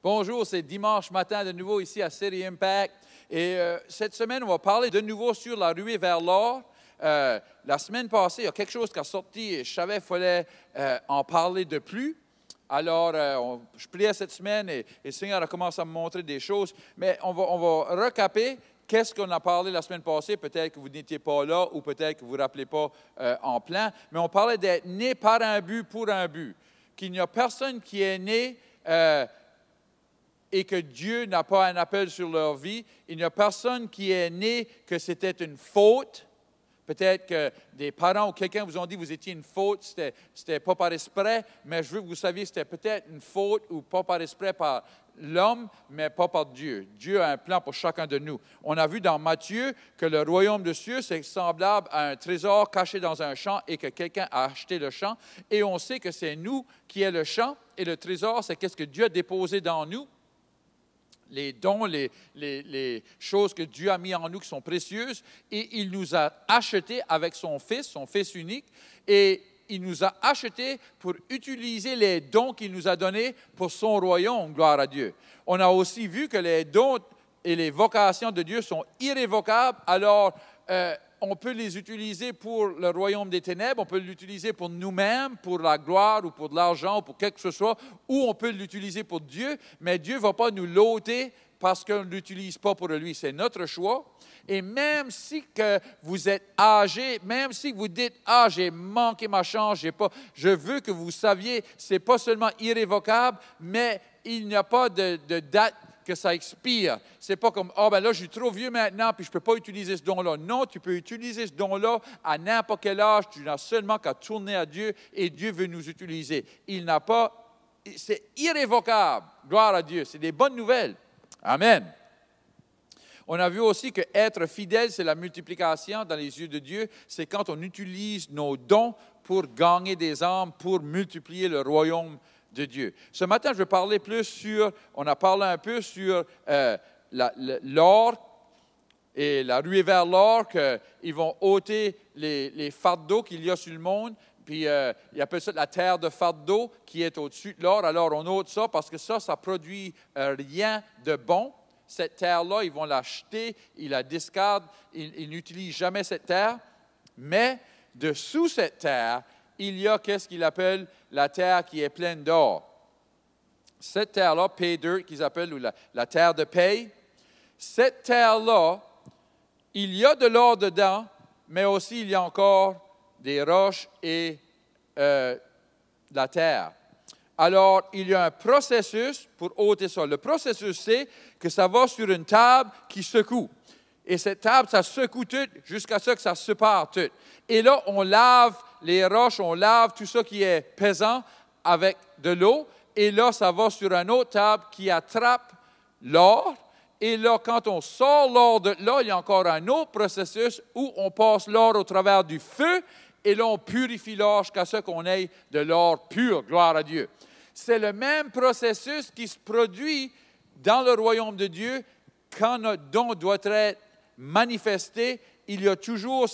Bonjour, c'est dimanche matin de nouveau ici à City Impact. Et cette semaine, on va parler de nouveau sur la ruée vers l'or. La semaine passée, il y a quelque chose qui a sorti et je savais qu'il fallait en parler de plus. Alors, je priais cette semaine et le Seigneur a commencé à me montrer des choses. Mais on va recaper qu'est-ce qu'on a parlé la semaine passée. Peut-être que vous n'étiez pas là ou peut-être que vous ne vous rappelez pas en plein. Mais on parlait d'être né par un but, pour un but. Qu'il n'y a personne qui est né et que Dieu n'a pas un appel sur leur vie. Il n'y a personne qui est né que c'était une faute. Peut-être que des parents ou quelqu'un vous ont dit que vous étiez une faute, c'était pas par esprit, mais je veux que vous saviez que c'était peut-être une faute ou pas par esprit par l'homme, mais pas par Dieu. Dieu a un plan pour chacun de nous. On a vu dans Matthieu que le royaume de cieux, c'est semblable à un trésor caché dans un champ et que quelqu'un a acheté le champ. Et on sait que c'est nous qui est le champ et le trésor, c'est qu'est-ce que Dieu a déposé dans nous. Les dons, les choses que Dieu a mis en nous qui sont précieuses, et il nous a achetés avec son Fils unique, et il nous a achetés pour utiliser les dons qu'il nous a donnés pour son royaume, gloire à Dieu. On a aussi vu que les dons et les vocations de Dieu sont irrévocables, alors on peut les utiliser pour le royaume des ténèbres, on peut l'utiliser pour nous-mêmes, pour la gloire ou pour de l'argent ou pour quelque chose que ce soit, ou on peut l'utiliser pour Dieu, mais Dieu ne va pas nous l'ôter parce qu'on ne l'utilise pas pour lui. C'est notre choix. Et même si que vous êtes âgé, même si vous dites « Ah, j'ai manqué ma chance, je veux que vous saviez, ce n'est pas seulement irrévocable, mais il n'y a pas de date que ça expire. Ce n'est pas comme, ben là, je suis trop vieux maintenant, puis je ne peux pas utiliser ce don-là. Non, tu peux utiliser ce don-là à n'importe quel âge. Tu n'as seulement qu'à tourner à Dieu et Dieu veut nous utiliser. C'est irrévocable. Gloire à Dieu. C'est des bonnes nouvelles. Amen. On a vu aussi que être fidèle, c'est la multiplication dans les yeux de Dieu. C'est quand on utilise nos dons pour gagner des âmes, pour multiplier le royaume de Dieu. Ce matin, je vais parler on a parlé un peu sur l'or et la ruée vers l'or, qu'ils vont ôter les fardeaux qu'il y a sur le monde, puis ils appellent ça la terre de fardeau qui est au-dessus de l'or. Alors, on ôte ça parce que ça produit rien de bon. Cette terre-là, ils vont la jeter, ils la discardent, ils n'utilisent jamais cette terre, mais dessous cette terre, il y a qu'est-ce qu'il appelle la terre qui est pleine d'or. Cette terre-là, pay dirt, qu'ils appellent, ou la terre de paye, cette terre-là, il y a de l'or dedans, mais aussi il y a encore des roches et la terre. Alors, il y a un processus pour ôter ça. Le processus, c'est que ça va sur une table qui secoue. Et cette table, ça secoue tout jusqu'à ce que ça sépare tout. Et là, on lave les roches, on lave tout ça qui est pesant avec de l'eau. Et là, ça va sur une autre table qui attrape l'or. Et là, quand on sort l'or de là, il y a encore un autre processus où on passe l'or au travers du feu. Et là, on purifie l'or jusqu'à ce qu'on ait de l'or pur. Gloire à Dieu. C'est le même processus qui se produit dans le royaume de Dieu quand notre don doit être manifesté. Il y a toujours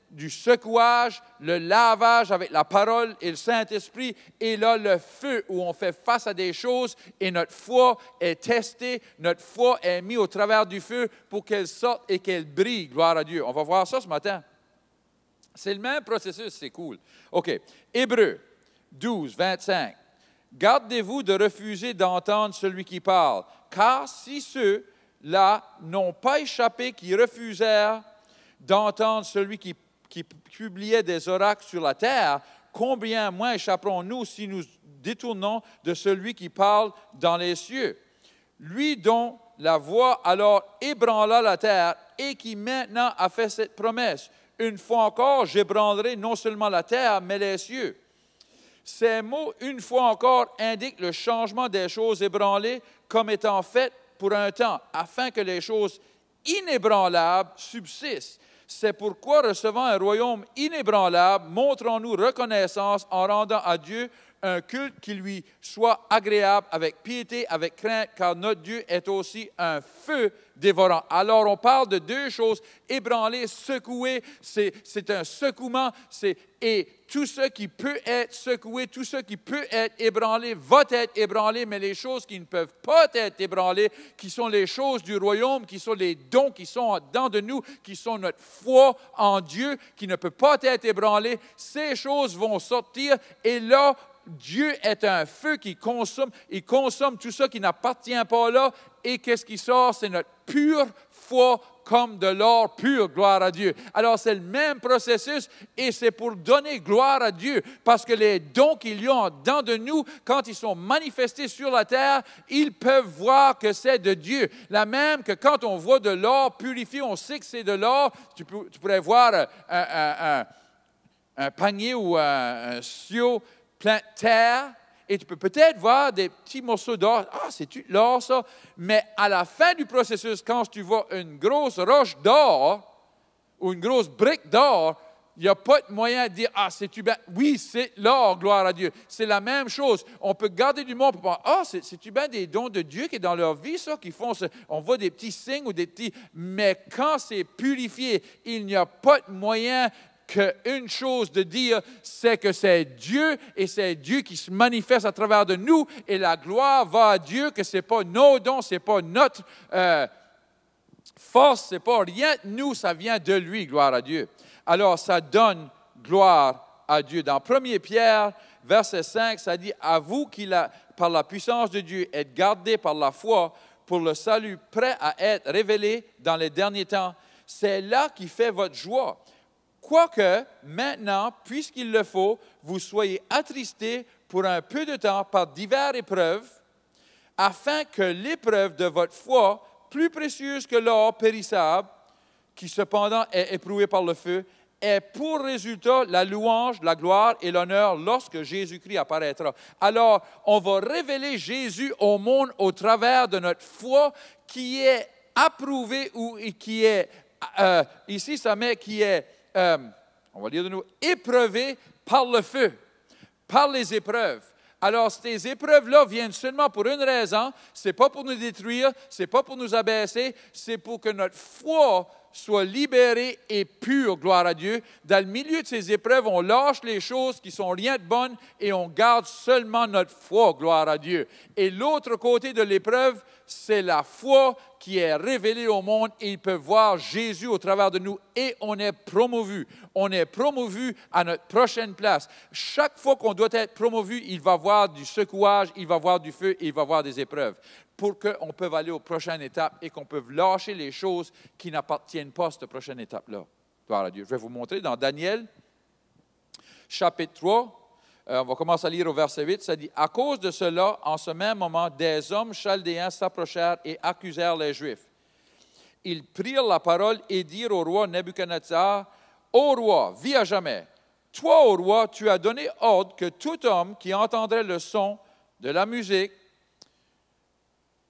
du secouage, le lavage avec la parole et le Saint-Esprit, et là, le feu où on fait face à des choses et notre foi est testée, notre foi est mise au travers du feu pour qu'elle sorte et qu'elle brille. Gloire à Dieu. On va voir ça ce matin. C'est le même processus, c'est cool. OK. Hébreux 12, 25. Gardez-vous de refuser d'entendre celui qui parle, car si ceux-là n'ont pas échappé, qui refusèrent d'entendre celui qui publiait des oracles sur la terre, combien moins échapperons-nous si nous détournons de celui qui parle dans les cieux? Lui dont la voix alors ébranla la terre et qui maintenant a fait cette promesse. Une fois encore, j'ébranlerai non seulement la terre, mais les cieux. Ces mots, une fois encore, indiquent le changement des choses ébranlées comme étant faites pour un temps, afin que les choses inébranlables subsistent. C'est pourquoi, recevant un royaume inébranlable, montrons-nous reconnaissance en rendant à Dieu un culte qui lui soit agréable, avec piété, avec crainte, car notre Dieu est aussi un feu dévorant. Alors, on parle de deux choses, ébranler, secouer, c'est un secouement, et tout ce qui peut être secoué, tout ce qui peut être ébranlé, va être ébranlé, mais les choses qui ne peuvent pas être ébranlées, qui sont les choses du royaume, qui sont les dons qui sont dedans de nous, qui sont notre foi en Dieu, qui ne peut pas être ébranlée, ces choses vont sortir, et là, Dieu est un feu qui consomme, il consomme tout ça qui n'appartient pas là, et qu'est-ce qui sort? C'est notre pure foi comme de l'or pur, gloire à Dieu. Alors, c'est le même processus et c'est pour donner gloire à Dieu parce que les dons qu'il y a dedans de nous, quand ils sont manifestés sur la terre, ils peuvent voir que c'est de Dieu. La même que quand on voit de l'or purifié, on sait que c'est de l'or. Tu pourrais voir un panier ou un seau plein de terre. Et tu peux peut-être voir des petits morceaux d'or. Ah, c'est-tu de l'or, ça? Mais à la fin du processus, quand tu vois une grosse roche d'or ou une grosse brique d'or, il n'y a pas de moyen de dire, ah, c'est-tu bien? Oui, c'est l'or, gloire à Dieu. C'est la même chose. On peut garder du monde pour penser, ah, c'est-tu bien des dons de Dieu qui est dans leur vie, ça, qui font, on voit des petits signes ou des petits... Mais quand c'est purifié, il n'y a pas de moyen qu'une chose de dire, c'est que c'est Dieu et c'est Dieu qui se manifeste à travers de nous et la gloire va à Dieu, que ce n'est pas nos dons, ce n'est pas notre force, ce n'est pas rien de nous, ça vient de lui, gloire à Dieu. Alors, ça donne gloire à Dieu. Dans 1 Pierre, verset 5, ça dit, « À vous qui, par la puissance de Dieu, êtes gardés par la foi pour le salut prêt à être révélé dans les derniers temps, c'est là qui fait votre joie. » Quoique, maintenant, puisqu'il le faut, vous soyez attristés pour un peu de temps par diverses épreuves, afin que l'épreuve de votre foi, plus précieuse que l'or périssable, qui cependant est éprouvé par le feu, ait pour résultat la louange, la gloire et l'honneur lorsque Jésus-Christ apparaîtra. Alors, on va révéler Jésus au monde au travers de notre foi qui est approuvée ou qui est, ici ça met qui est, on va dire de nous, éprouvé par le feu, par les épreuves. Alors, ces épreuves-là viennent seulement pour une raison, ce n'est pas pour nous détruire, ce n'est pas pour nous abaisser, c'est pour que notre foi soit libérée et pure, gloire à Dieu. Dans le milieu de ces épreuves, on lâche les choses qui sont rien de bonnes et on garde seulement notre foi, gloire à Dieu. Et l'autre côté de l'épreuve, c'est la foi qui est révélée au monde et ils peuvent voir Jésus au travers de nous et on est promovu. On est promovu à notre prochaine place. Chaque fois qu'on doit être promovu, il va y avoir du secouage, il va y avoir du feu et il va y avoir des épreuves pour qu'on puisse aller aux prochaines étapes et qu'on puisse lâcher les choses qui n'appartiennent pas à cette prochaine étape-là. Gloire à Dieu. Je vais vous montrer dans Daniel, chapitre 3. On va commencer à lire au verset 8. Ça dit, « À cause de cela, en ce même moment, des hommes chaldéens s'approchèrent et accusèrent les Juifs. Ils prirent la parole et dirent au roi Nebuchadnezzar, « Ô roi, vis à jamais. Toi, ô roi, tu as donné ordre que tout homme qui entendrait le son de la musique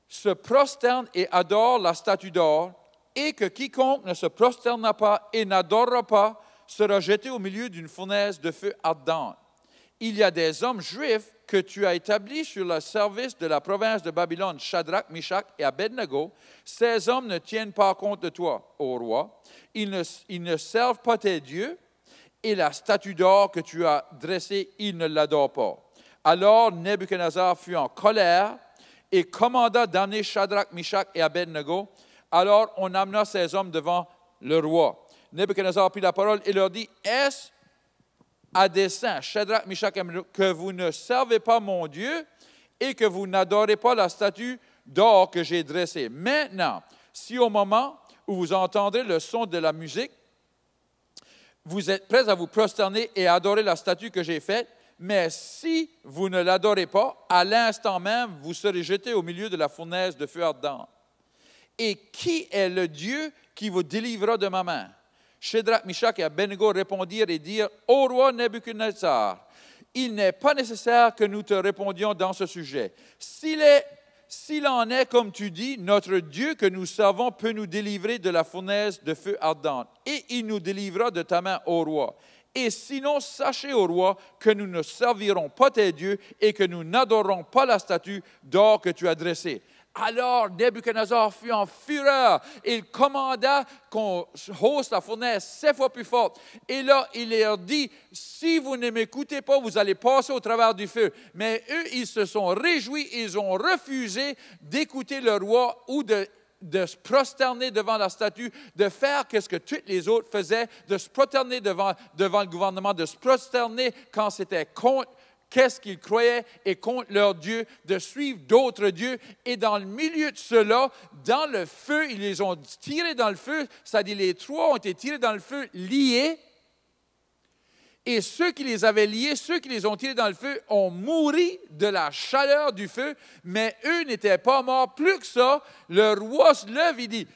se prosterne et adore la statue d'or, et que quiconque ne se prosternera pas et n'adorera pas sera jeté au milieu d'une fournaise de feu ardent. Il y a des hommes juifs que tu as établis sur le service de la province de Babylone, Shadrach, Meshach et Abednego. Ces hommes ne tiennent pas compte de toi, ô roi. Ils ne servent pas tes dieux, et la statue d'or que tu as dressée, ils ne l'adorent pas. » Alors Nebuchadnezzar fut en colère et commanda d'amener Shadrach, Meshach et Abednego. Alors on amena ces hommes devant le roi. Nebuchadnezzar prit la parole et leur dit, « Est-ce à dessein, Shadrach, Meshach et Abednego, que vous ne servez pas mon Dieu et que vous n'adorez pas la statue d'or que j'ai dressée. Maintenant, si au moment où vous entendrez le son de la musique, vous êtes prêts à vous prosterner et à adorer la statue que j'ai faite, mais si vous ne l'adorez pas, à l'instant même, vous serez jetés au milieu de la fournaise de feu ardent. Et qui est le Dieu qui vous délivrera de ma main? » Shadrach, Meshach et Abednego répondirent et dirent, « Ô roi Nebuchadnezzar, il n'est pas nécessaire que nous te répondions dans ce sujet. S'il en est comme tu dis, notre Dieu que nous servons peut nous délivrer de la fournaise de feu ardente, et il nous délivrera de ta main, ô roi. Et sinon, sachez au roi que nous ne servirons pas tes dieux et que nous n'adorerons pas la statue d'or que tu as dressée. » Alors Nebuchadnezzar fut en fureur. Il commanda qu'on hausse la fournaise 7 fois plus forte. Et là, il leur dit, si vous ne m'écoutez pas, vous allez passer au travers du feu. Mais eux, ils se sont réjouis, ils ont refusé d'écouter le roi ou de se prosterner devant la statue, de faire ce que tous les autres faisaient, de se prosterner devant le gouvernement, de se prosterner quand c'était contre qu'est-ce qu'ils croyaient et contre leur Dieu, de suivre d'autres dieux. Et dans le milieu de cela, dans le feu, ils les ont tirés dans le feu, c'est-à-dire les 3 ont été tirés dans le feu, liés. Et ceux qui les avaient liés, ceux qui les ont tirés dans le feu, ont mouru de la chaleur du feu, mais eux n'étaient pas morts. Plus que ça, le roi se lève et dit,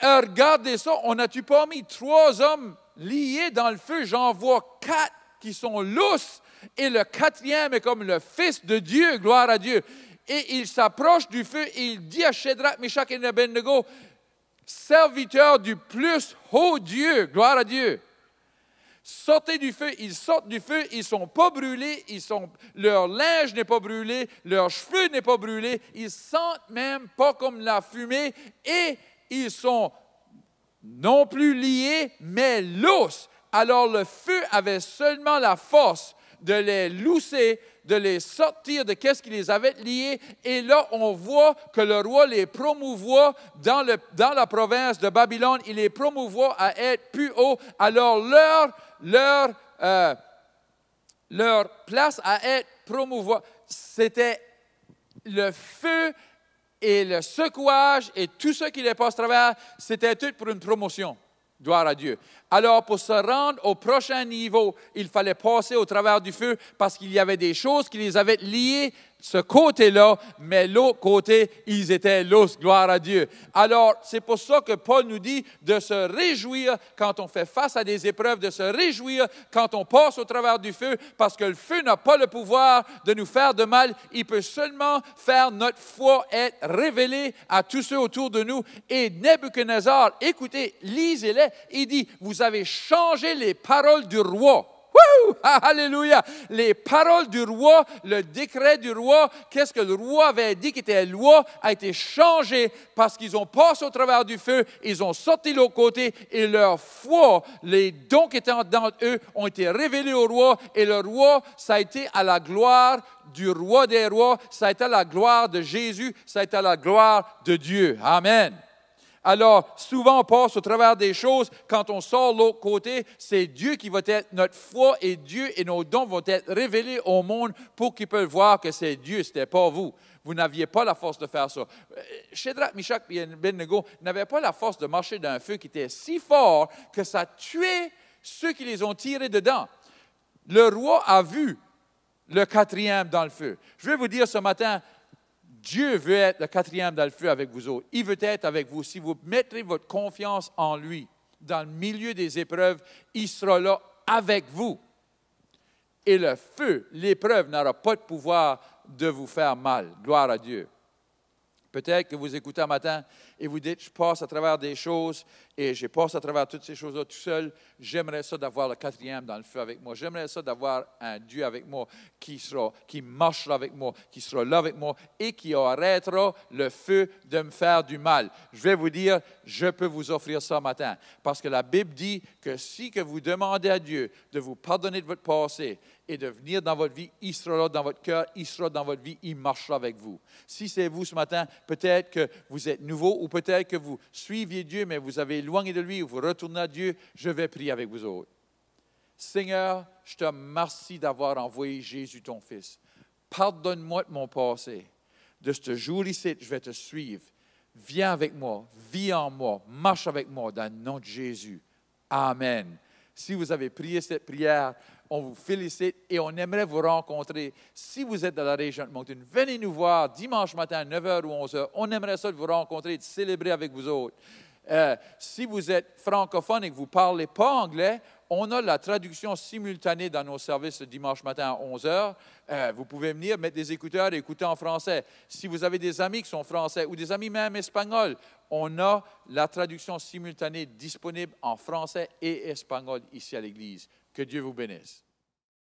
regardez ça, on n'a-tu pas mis 3 hommes liés dans le feu? J'en vois 4 qui sont lousses. Et le 4e est comme le Fils de Dieu, gloire à Dieu. Et il s'approche du feu et il dit à Shadrach, Meshach et Abednego, serviteurs du plus haut Dieu, gloire à Dieu, sortez du feu. Ils sortent du feu, ils ne sont pas brûlés, leur linge n'est pas brûlé, leurs cheveux n'est pas brûlé, ils ne sentent même pas comme la fumée et ils sont non plus liés, mais lousses. Alors le feu avait seulement la force de les lousser, de les sortir de qu'est-ce qui les avait liés. Et là, on voit que le roi les promouvoit dans la province de Babylone. Il les promouvoit à être plus haut. Alors, leur place à être promouvoie, c'était le feu et le secouage et tout ce qui les passe à travers, c'était tout pour une promotion. Gloire à Dieu. Alors, pour se rendre au prochain niveau, il fallait passer au travers du feu parce qu'il y avait des choses qui les avaient liés, ce côté-là, mais l'autre côté, ils étaient lousses. Gloire à Dieu. Alors, c'est pour ça que Paul nous dit de se réjouir quand on fait face à des épreuves, de se réjouir quand on passe au travers du feu, parce que le feu n'a pas le pouvoir de nous faire de mal. Il peut seulement faire notre foi être révélée à tous ceux autour de nous. Et Nebuchadnezzar, écoutez, lisez-les, il dit, vous avez changé les paroles du roi. Wouh! Alléluia! Les paroles du roi, le décret du roi, qu'est-ce que le roi avait dit qui était loi, a été changé parce qu'ils ont passé au travers du feu, ils ont sorti de l'autre côté et leur foi, les dons qui étaient dans eux ont été révélés au roi et le roi, ça a été à la gloire du roi des rois, ça a été à la gloire de Jésus, ça a été à la gloire de Dieu. Amen. Alors, souvent, on passe au travers des choses. Quand on sort de l'autre côté, c'est Dieu qui va être notre foi et Dieu et nos dons vont être révélés au monde pour qu'ils puissent voir que c'est Dieu, ce n'était pas vous. Vous n'aviez pas la force de faire ça. Shadrach, Meshach et Abednego n'avaient pas la force de marcher dans un feu qui était si fort que ça tuait ceux qui les ont tirés dedans. Le roi a vu le 4e dans le feu. Je vais vous dire ce matin, Dieu veut être le 4e dans le feu avec vous autres. Il veut être avec vous. Si vous mettrez votre confiance en lui, dans le milieu des épreuves, il sera là avec vous. Et le feu, l'épreuve n'aura pas de pouvoir de vous faire mal. Gloire à Dieu. Peut-être que vous écoutez un matin et vous dites, je passe à travers des choses et je passe à travers toutes ces choses-là tout seul. J'aimerais ça d'avoir le 4e dans le feu avec moi. J'aimerais ça d'avoir un Dieu avec moi qui marchera avec moi, qui sera là avec moi et qui arrêtera le feu de me faire du mal. Je vais vous dire, je peux vous offrir ça ce matin. Parce que la Bible dit que si que vous demandez à Dieu de vous pardonner de votre passé et de venir dans votre vie, il sera là dans votre cœur, il sera dans votre vie, il marchera avec vous. Si c'est vous ce matin, peut-être que vous êtes nouveau ou peut-être que vous suiviez Dieu, mais vous avez éloigné de lui ou vous retournez à Dieu, je vais prier avec vous autres. Seigneur, je te remercie d'avoir envoyé Jésus, ton Fils. Pardonne-moi de mon passé. De ce jour ici, je vais te suivre. Viens avec moi, vis en moi, marche avec moi dans le nom de Jésus. Amen. Si vous avez prié cette prière, on vous félicite et on aimerait vous rencontrer. Si vous êtes dans la région de Moncton, venez nous voir dimanche matin à 9h ou 11h. On aimerait ça de vous rencontrer et de célébrer avec vous autres. Si vous êtes francophone et que vous ne parlez pas anglais, on a la traduction simultanée dans nos services le dimanche matin à 11h. Vous pouvez venir mettre des écouteurs et écouter en français. Si vous avez des amis qui sont français ou des amis même espagnols, on a la traduction simultanée disponible en français et espagnol ici à l'Église. Que Dieu vous bénisse.